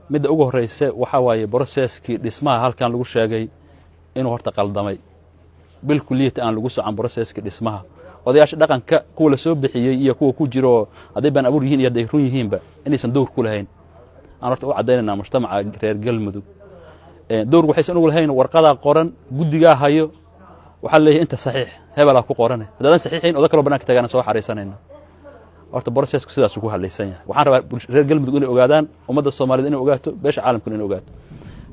midda ugu horeysa waxa waaye processkii dhismaha halkan lagu sheegay inuu horta qaldamay bil kulliyada aan lagu socon processkii dhismaha odayaasha dhaqanka kuwa la soo bixiyay iyo kuwa ku jiro haday baan abuur yihiin iyo haday run yihiinba inaysan door ku lahayn aan horta u cadeynaa mujtamaca reer galmudug door waxaysan ugu lahayn warqada qoran gudiga hayo waxa leeyahay inta saxiix hebela ku qoran hadaan saxiixin oda kale banaanka tagana soo xariisanayna horta processku sidaas ugu halaysan yahay waxaan rabaa reer galmudug inay ogaadaan ummadda Soomaaliyeed inay ogaato beesha caalamka inay ogaato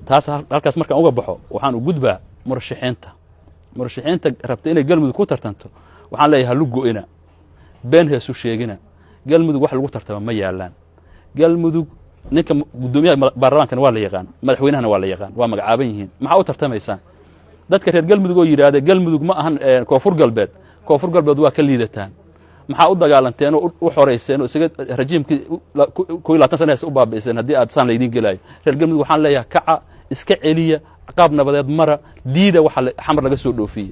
taas halkaas markaan uga baxo waxaan u gudbaa murashaxiinta rabta inay galmudug ku tartanto waxaan leeyahay lugu ina been heesu sheegina galmudug wax lagu tartamo ma yaalaan galmudug ninka gudoomiyaha baarlamaanka waa la yaqaan madaxweynahana waa la yaqaan waa magacaaban yihiin maxaa u tartamaysaan dadka reer galmudug oo yiraahdo galmudug ma ahan koonfur galbeed waa ka liidataan maxaa u dagaalanteen oo u xoreyseen oo isaga rajiimkii 12 sano u baabiiseen hadii aad saan leedin galay reer galmudug waxaan leeyahay kaca iska celiya qaab nabadeed mara diida waxa xamar laga soo dhoofiyay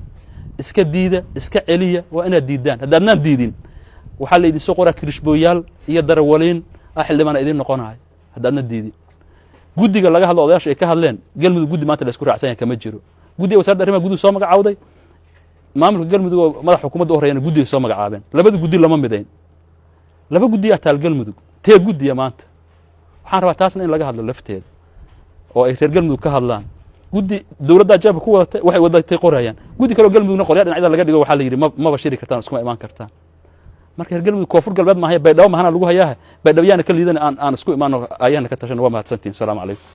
iska diida iska celiya waa inaad diidaan haddaadnaan diidin waxa la idin soo qoraa kirishbooyaal iyo darawaliin xildhibaan idin noqonaay haddaadna diidin gudiga laga hadlo odayaasha ay ka hadleen galmudug gudi maanta la isku raacsan yahay kama jiro gudiga wasaaradda arrimaha gudaha soo magacawday maamulka galmudug oo madax xukuumadda horeeyana gudiga soo magacaabeen labada gudi lama midayn laba gudi ayaa taal galmudug tee gudiya maanta waxaan rabaa taasna in laga hadlo lafteeda oo ay reer galmudug ka hadlaan gudi dawladda jaabka ku wadatay waxay wadatay qorayaan gudi kale galmudugna qoraya dhinacyada laga dhigo waxa la yiri ma bashiri kartaan isku imaan kartaan marka reer galmudug koonfur galbeed ma haya baydhabo mahana lagu hayaa baydhabo yaana ka liidan aan isku imaano ayana ka tashan waa mahadsantiin salaamu calaykum